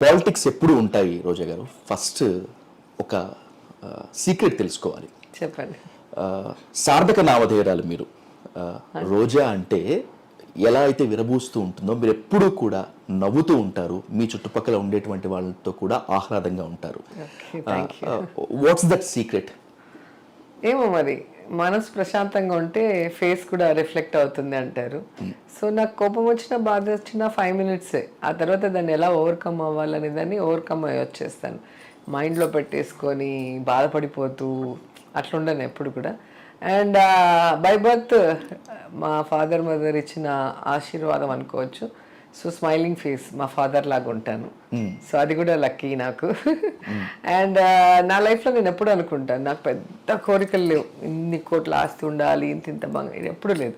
Politics ఎప్పుడు ఉంటాయి రోజా గారు. ఫస్ట్ ఒక సీక్రెట్ తెలుసుకోవాలి. చెప్పండి. సార్థక నామధేయాలు మీరు. రోజా అంటే ఎలా అయితే విరబూస్తూ ఉంటుందో మీరు ఎప్పుడూ కూడా నవ్వుతూ ఉంటారు, మీ చుట్టుపక్కల ఉండేటువంటి వాళ్ళతో కూడా ఆహ్లాదంగా ఉంటారు. What's that secret? ఏమో మరి, మనసు ప్రశాంతంగా ఉంటే ఫేస్ కూడా రిఫ్లెక్ట్ అవుతుంది అంటారు. సో నాకు కోపం వచ్చినా బాధ వచ్చినా 5 minutes, ఆ తర్వాత దాన్ని ఎలా ఓవర్కమ్ అవ్వాలనే దాన్ని ఓవర్కమ్ అయ్యి వచ్చేస్తాను. మైండ్లో పెట్టేసుకొని బాధపడిపోతూ అట్లా ఉండను ఎప్పుడు కూడా. అండ్ బై బర్త్ మా ఫాదర్ మదర్ ఇచ్చిన ఆశీర్వాదం అనుకోవచ్చు. సో స్మైలింగ్ ఫేస్, మా ఫాదర్ లాగా ఉంటాను. సో అది కూడా లక్కీ నాకు. అండ్ నా లైఫ్లో నేను ఎప్పుడు అనుకుంటాను, నాకు పెద్ద కోరికలు లేవు, ఇన్ని కోట్ల ఆస్తి ఉండాలి, ఇంత బంగారం, ఇది ఎప్పుడు లేదు.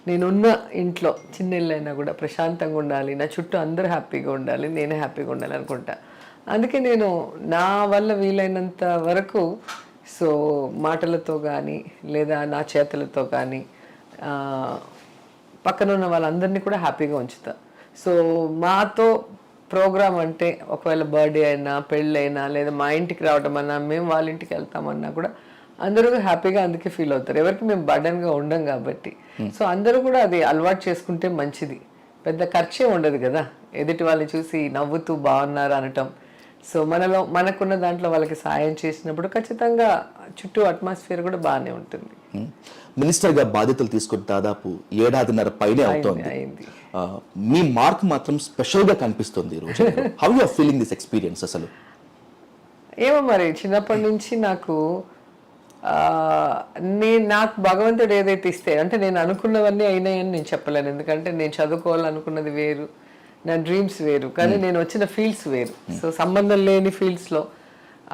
నేనున్న ఇంట్లో చిన్న ఇల్లు అయినా కూడా ప్రశాంతంగా ఉండాలి, నా చుట్టూ అందరూ హ్యాపీగా ఉండాలి, నేనే హ్యాపీగా ఉండాలి అనుకుంటా. అందుకే నేను నా వల్ల వీలైనంత వరకు సో మాటలతో కానీ లేదా నా చేతులతో కానీ పక్కన ఉన్న వాళ్ళందరినీ కూడా హ్యాపీగా ఉంచుతా. సో మాతో ప్రోగ్రామ్ అంటే ఒకవేళ బర్త్డే అయినా పెళ్ళైనా లేదా మా ఇంటికి రావడం అన్నా మేము వాళ్ళ ఇంటికి వెళ్తామన్నా కూడా అందరూ హ్యాపీగా అందుకే ఫీల్ అవుతారు. ఎవరికి మేము బర్డన్గా ఉండం కాబట్టి. సో అందరూ కూడా అది అలవాటు చేసుకుంటే మంచిది. పెద్ద ఖర్చే ఉండదు కదా, ఎదుటి వాళ్ళని చూసి నవ్వుతూ బాగున్నారు అనటం. సో మనకున్న దాంట్లో వాళ్ళకి సాయం చేసినప్పుడు ఖచ్చితంగా చుట్టూ అట్మాస్ఫియర్ కూడా బాగానే ఉంటుంది. మినిస్టర్గా బాధ్యతలు తీసుకుని దాదాపు 7.5 పైనే అవుతుంది. మీ మార్క్ మాత్రం స్పెషల్గా కనిపిస్తుంది రోజు. How you are feeling this experience? అసలు ఏమో మరి, చిన్నప్పటి నుంచి నాకు నాకు భగవంతుడు ఏదైతే ఇస్తే, అంటే నేను అనుకున్నవన్నీ అయినాయని నేను చెప్పలేను. ఎందుకంటే నేను చదువుకోవాలనుకున్నది వేరు, నా డ్రీమ్స్ వేరు, కానీ నేను వచ్చిన ఫీల్డ్స్ వేరు. సో సంబంధం లేని ఫీల్డ్స్లో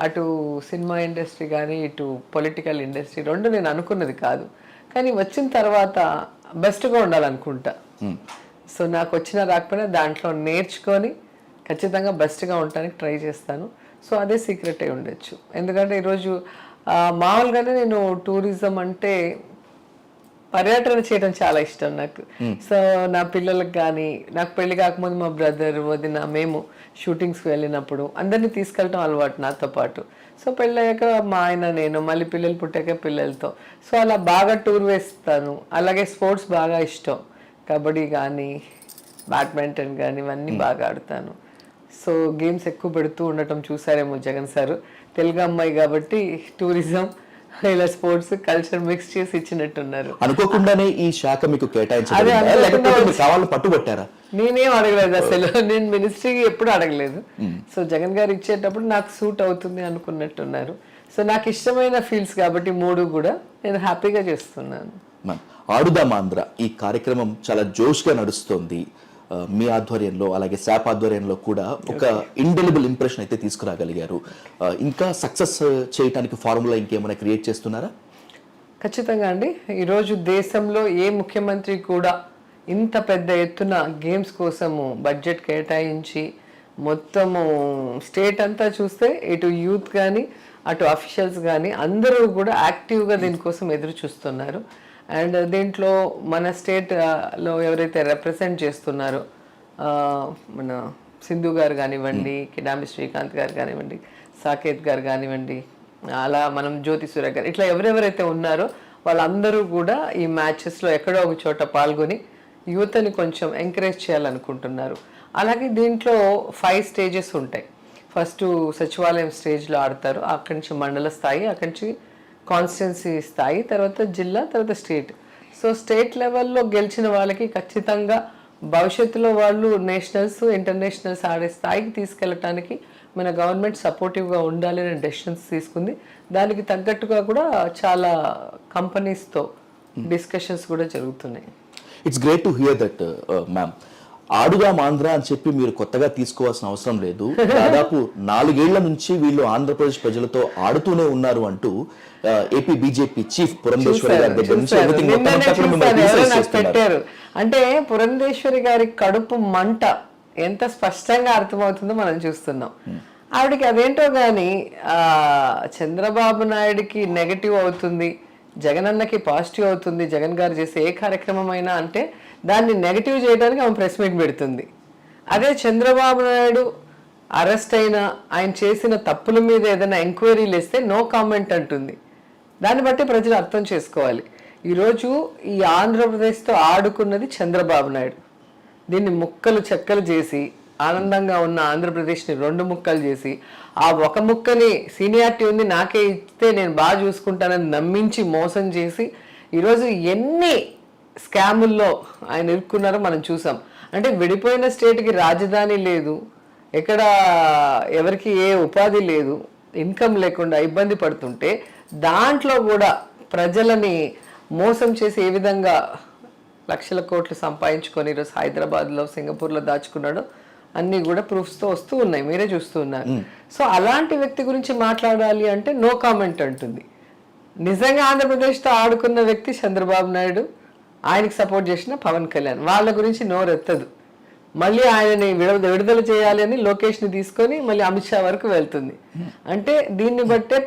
అటు సినిమా ఇండస్ట్రీ కానీ ఇటు పొలిటికల్ ఇండస్ట్రీ రెండు నేను అనుకున్నది కాదు. కానీ వచ్చిన తర్వాత బెస్ట్గా ఉండాలనుకుంటా. సో నాకు వచ్చిన రాకపోయినా దాంట్లో నేర్చుకొని ఖచ్చితంగా బెస్ట్గా ఉండడానికి ట్రై చేస్తాను. సో అదే సీక్రెట్ అయి ఉండొచ్చు. ఎందుకంటే ఈరోజు మామూలుగానే నేను టూరిజం అంటే పర్యటన చేయడం చాలా ఇష్టం నాకు. సో నా పిల్లలకు కానీ, నాకు పెళ్లి కాకముందు మా బ్రదర్ వదిన మేము షూటింగ్స్కి వెళ్ళినప్పుడు అందరినీ తీసుకెళ్ళటం అలవాటు నాతో పాటు. సో పెళ్ళయ్యాక మా ఆయన నేను, మళ్ళీ పిల్లలు పుట్టాక పిల్లలతో, సో అలా బాగా టూర్ వేస్తాను. అలాగే స్పోర్ట్స్ బాగా ఇష్టం, కబడ్డీ కానీ బ్యాడ్మింటన్ కానీ ఇవన్నీ బాగా ఆడతాను. సో గేమ్స్ ఎక్కువ పెడుతూ ఉండటం చూసారేమో జగన్ సారు. తెలుగు అమ్మాయి కాబట్టి టూరిజం ఇలా స్పోర్ట్స్ కల్చర్ మిక్స్ చేసి ఇచ్చినట్టున్నారు. అనుకోకుండానే ఈ శాఖ మీకు కేటాయించారు, పట్టుబట్టారా? నేనేం అడగలేదు అసలు, నేను మినిస్ట్రీకి ఎప్పుడు అడగలేదు. సో జగన్ గారు ఇచ్చేటప్పుడు నాకు సూట్ అవుతుంది అనుకున్నట్టున్నారు. సో నాకు ఇష్టమైన ఫీల్డ్స్ కాబట్టి 3 కూడా నేను హ్యాపీగా చేస్తున్నాను. ఆడుదాం ఆంధ్ర ఈ కార్యక్రమం చాలా జోష్గా నడుస్తోంది మీ ఆధ్వర్యంలో, అలాగే శాప్ ఆధ్వర్యంలో కూడా ఒక ఇండెలిబుల్ ఇంప్రెషన్ అయితే తీసుకురాగలిగారు. ఇంకా సక్సెస్ చేయడానికి ఫార్ములా ఇంకేమైనా క్రియేట్ చేస్తున్నారా? ఖచ్చితంగా అండి. ఈరోజు దేశంలో ఏ ముఖ్యమంత్రి కూడా ఇంత పెద్ద ఎత్తున గేమ్స్ కోసము బడ్జెట్ కేటాయించి మొత్తము స్టేట్ అంతా చూస్తే ఇటు యూత్ కానీ అటు అఫీషియల్స్ కానీ అందరూ కూడా యాక్టివ్గా దీనికోసం ఎదురు చూస్తున్నారు. అండ్ దీంట్లో మన స్టేట్లో ఎవరైతే రిప్రజెంట్ చేస్తున్నారో మన సింధు గారు కానివ్వండి, కిడాంబి శ్రీకాంత్ గారు కానివ్వండి, సాకేత్ గారు కానివ్వండి, అలా మనం జ్యోతి సూర్య గారు, ఇట్లా ఎవరెవరైతే ఉన్నారో వాళ్ళందరూ కూడా ఈ మ్యాచెస్లో ఎక్కడో ఒక చోట పాల్గొని యూత్ని కొంచెం ఎంకరేజ్ చేయాలనుకుంటున్నారు. అలాగే దీంట్లో 5 stages ఉంటాయి. ఫస్ట్ సచివాలయం స్టేజ్లో ఆడతారు, అక్కడి నుంచి మండల స్థాయి, అక్కడి నుంచి కాన్స్టిట్యున్సీ స్థాయి, తర్వాత జిల్లా, తర్వాత స్టేట్. సో స్టేట్ లెవెల్లో గెలిచిన వాళ్ళకి ఖచ్చితంగా భవిష్యత్తులో వాళ్ళు నేషనల్స్ ఇంటర్నేషనల్స్ ఆడే స్థాయికి తీసుకెళ్ళటానికి మన గవర్నమెంట్ సపోర్టివ్గా ఉండాలి అనే డెసిషన్స్ తీసుకుంది. దానికి తగ్గట్టుగా కూడా చాలా కంపెనీస్తో డిస్కషన్స్ కూడా జరుగుతున్నాయి. It's great to hear that ma'am. Aadudam Andhra అని చెప్పి మీరు కొత్తగా తీసుకోవాల్సిన అవసరం లేదు. దాదాపు 4 ఏళ్ల నుంచి వీళ్ళు ఆంధ్రప్రదేశ్ ప్రజలతో ఆడుతూనే ఉన్నారు అంటూ ఏపీ బీజేపీ చీఫ్ పురంధేశ్వరి గారి దగ్గర నుంచి పెట్టారు. అంటే పురంధేశ్వరి గారి కడుపు మంట ఎంత స్పష్టంగా అర్థమవుతుందో మనం చూస్తున్నాం. ఆవిడకి అదేంటో కానీ చంద్రబాబు నాయుడికి నెగటివ్ అవుతుంది, జగనన్నకి పాజిటివ్ అవుతుంది. జగన్ గారు చేసే ఏ కార్యక్రమం అయినా అంటే దాన్ని నెగటివ్ చేయడానికి ఆమె ప్రెస్ మీట్ పెడుతుంది. అదే చంద్రబాబు నాయుడు అరెస్ట్ అయినా ఆయన చేసిన తప్పుల మీద ఏదైనా ఎంక్వైరీలు ఇస్తే నో కామెంట్ అంటుంది. దాన్ని బట్టి ప్రజలు అర్థం చేసుకోవాలి. ఈరోజు ఈ ఆంధ్రప్రదేశ్తో ఆడుకున్నది చంద్రబాబు నాయుడు. దీన్ని ముక్కలు చెక్కలు చేసి ఆనందంగా ఉన్న ఆంధ్రప్రదేశ్ని 2 ముక్కలు చేసి, ఆ ఒక ముక్కని సీనియారిటీ ఉంది నాకే ఇస్తే నేను బాగా చూసుకుంటానని నమ్మించి మోసం చేసి ఈరోజు ఎన్ని స్కాముల్లో ఆయన ఇరుక్కున్నారో మనం చూసాం. అంటే విడిపోయిన స్టేట్కి రాజధాని లేదు, ఎక్కడ ఎవరికి ఏ ఉపాధి లేదు, ఇన్కమ్ లేకుండా ఇబ్బంది పడుతుంటే దాంట్లో కూడా ప్రజలని మోసం చేసి ఏ విధంగా లక్షల కోట్లు సంపాదించుకొని ఈరోజు హైదరాబాద్లో సింగపూర్లో దాచుకున్నాడో అన్నీ కూడా ప్రూఫ్స్తో వస్తూ ఉన్నాయి, మీరే చూస్తూ ఉన్నారు. సో అలాంటి వ్యక్తి గురించి మాట్లాడాలి అంటే నో కామెంట్ అంటుంది. నిజంగా ఆంధ్రప్రదేశ్తో ఆడుకున్న వ్యక్తి చంద్రబాబు నాయుడు, ఆయనకి సపోర్ట్ చేసిన పవన్ కళ్యాణ్, వాళ్ళ గురించి నోరెత్తదు. మళ్ళీ ఆయనని విడుదల చేయాలి అని లోకేష్ని తీసుకొని మళ్ళీ అమిత్ షా వరకు వెళ్తుంది. అంటే దీన్ని బట్టే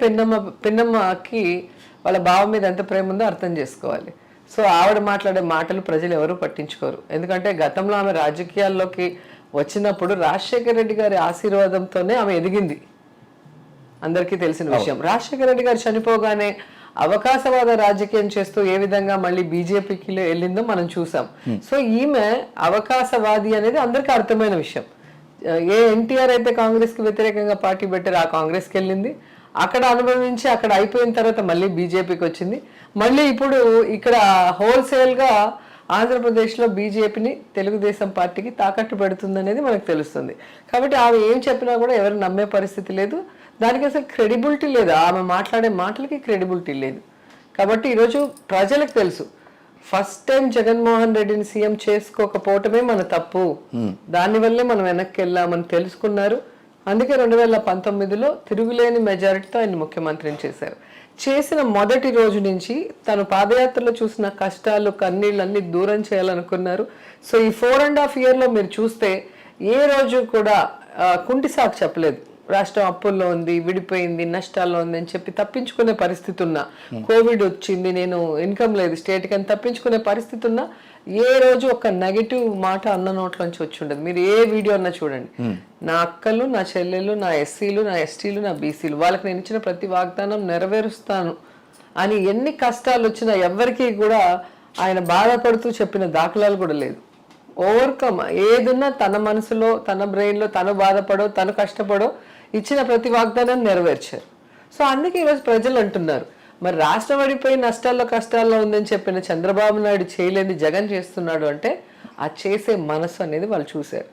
పిన్నమ్మకి వాళ్ళ బావ మీద ఎంత ప్రేమ ఉందో అర్థం చేసుకోవాలి. సో ఆవిడ మాట్లాడే మాటలు ప్రజలు ఎవరు పట్టించుకోరు. ఎందుకంటే గతంలో ఆమె రాజకీయాల్లోకి వచ్చినప్పుడు రాజశేఖర రెడ్డి గారి ఆశీర్వాదంతోనే ఆమె ఎదిగింది, అందరికీ తెలిసిన విషయం. రాజశేఖర రెడ్డి గారు చనిపోగానే అవకాశవాద రాజకీయం చేస్తూ ఏ విధంగా మళ్ళీ బీజేపీకి వెళ్ళిందో మనం చూసాం. సో ఈమె అవకాశవాది అనేది అందరికీ అర్థమైన విషయం. ఏ ఎన్టీఆర్ అయితే కాంగ్రెస్ కి వ్యతిరేకంగా పార్టీ పెట్టారు, ఆ కాంగ్రెస్కి వెళ్ళింది, అక్కడ అనుభవించి అక్కడ అయిపోయిన తర్వాత మళ్ళీ బీజేపీకి వచ్చింది. మళ్ళీ ఇప్పుడు ఇక్కడ హోల్సేల్ గా ఆంధ్రప్రదేశ్లో బీజేపీని తెలుగుదేశం పార్టీకి తాకట్టు పెడుతుంది అనేది మనకు తెలుస్తుంది. కాబట్టి ఆమె ఏం చెప్పినా కూడా ఎవరు నమ్మే పరిస్థితి లేదు, దానికి అసలు క్రెడిబిలిటీ లేదు, ఆమె మాట్లాడే మాటలకి క్రెడిబిలిటీ లేదు. కాబట్టి ఈరోజు ప్రజలకు తెలుసు, ఫస్ట్ టైం జగన్మోహన్ రెడ్డిని సీఎం చేసుకోకపోవటమే మన తప్పు, దానివల్లే మనం వెనక్కి వెళ్ళామని తెలుసుకున్నారు. అందుకే 2019లో తిరుగులేని మెజారిటీతో ఆయన ముఖ్యమంత్రిని చేశారు. చేసిన మొదటి రోజు నుంచి తను పాదయాత్రలో చూసిన కష్టాలు కన్నీళ్ళు అన్ని దూరం చేయాలనుకున్నారు. సో ఈ 4.5 years మీరు చూస్తే ఏ రోజు కూడా కుంటి సాకు చెప్పలేదు. రాష్ట్రం అప్పుల్లో ఉంది, విడిపోయింది, నష్టాల్లో ఉంది అని చెప్పి తప్పించుకునే పరిస్థితి ఉన్నా, కోవిడ్ వచ్చింది, నేను ఇన్కమ్ లేదు స్టేట్కి అని తప్పించుకునే పరిస్థితి ఉన్నా ఏ రోజు ఒక నెగిటివ్ మాట అన్న నోట్లోంచి వచ్చి ఉండదు. మీరు ఏ వీడియో అన్నా చూడండి, నా అక్కలు, నా చెల్లెలు, నా ఎస్సీలు, నా ఎస్టీలు, నా బీసీలు, వాళ్ళకి నేను ఇచ్చిన ప్రతి వాగ్దానం నెరవేరుస్తాను అని ఎన్ని కష్టాలు వచ్చినా ఎవరికి కూడా ఆయన బాధపడుతూ చెప్పిన దాఖలాలు కూడా లేదు. ఓవర్కమ్ ఏదున్నా తన మనసులో, తన బ్రెయిన్లో తను బాధపడో, తను కష్టపడో ఇచ్చిన ప్రతి వాగ్దానాన్ని నెరవేర్చారు. సో అందుకే ఈరోజు ప్రజలు అంటున్నారు, మరి రాష్ట్రం పడిపోయి నష్టాల్లో కష్టాల్లో ఉందని చెప్పిన చంద్రబాబు నాయుడు చేయలేని జగన్ చేస్తున్నాడు అంటే ఆ చేసే మనసు అనేది వాళ్ళు చూశారు.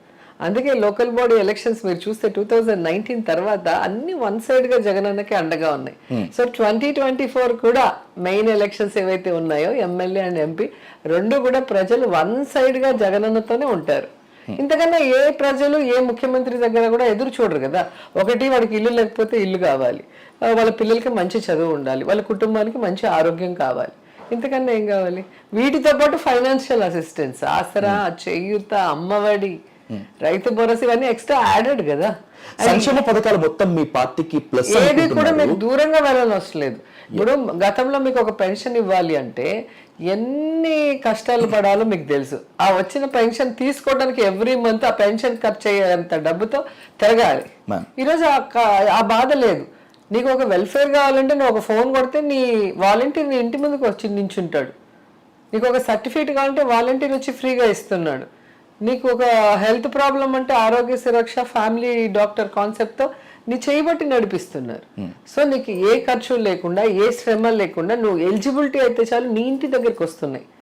అందుకే లోకల్ బాడీ ఎలక్షన్స్ మీరు చూస్తే 2019 తర్వాత అన్ని వన్ సైడ్ గా జగన్ అన్నకి అండగా ఉన్నాయి. సో 2024 కూడా మెయిన్ ఎలక్షన్స్ ఏవైతే ఉన్నాయో ఎమ్మెల్యే అండ్ ఎంపీ రెండు కూడా ప్రజలు వన్ సైడ్ గా జగనన్నతోనే ఉంటారు. ఇంతకన్నా ఏ ప్రజలు ఏ ముఖ్యమంత్రి దగ్గర కూడా ఎదురు చూడరు కదా. ఒకటి, వాడికి ఇల్లు లేకపోతే ఇల్లు కావాలి, వాళ్ళ పిల్లలకి మంచి చదువు ఉండాలి, వాళ్ళ కుటుంబానికి మంచి ఆరోగ్యం కావాలి, ఇంతకన్నా ఏం కావాలి? వీటితో పాటు ఫైనాన్షియల్ అసిస్టెన్స్, ఆసరా, చేయూత, అమ్మఒడి, రైతు భరోసా ఇవన్నీ ఎక్స్ట్రా యాడెడ్ కదా. సంక్షేమ పథకాలు మొత్తం మీ పార్టీకి ప్లస్, ఏది కూడా మీకు దూరంగా వెళ్ళాలని అవసరం లేదు. ఇప్పుడు గతంలో మీకు ఒక పెన్షన్ ఇవ్వాలి అంటే ఎన్ని కష్టాలు పడాలో మీకు తెలుసు. ఆ వచ్చిన పెన్షన్ తీసుకోవడానికి ఎవ్రీ మంత్ ఆ పెన్షన్ ఖర్చు అయ్యేంత డబ్బుతో తిరగాలి. ఈరోజు ఆ బాధ లేదు. నీకు ఒక వెల్ఫేర్ కావాలంటే నువ్వు ఒక ఫోన్ కొడితే నీ వాలంటీర్ నీ ఇంటి ముందుకు వచ్చి నించుంటాడు. నీకు ఒక సర్టిఫికేట్ కావాలంటే వాలంటీర్ వచ్చి ఫ్రీగా ఇస్తున్నాడు. నీకు ఒక హెల్త్ ప్రాబ్లం అంటే ఆరోగ్య సురక్ష ఫ్యామిలీ డాక్టర్ కాన్సెప్ట్తో నీ చేయబట్టి నడిపిస్తున్నారు. సో నీకు ఏ ఖర్చు లేకుండా, ఏ శ్రమ లేకుండా నువ్వు ఎలిజిబిలిటీ అయితే చాలు నీ ఇంటి దగ్గరికి వస్తున్నాయి.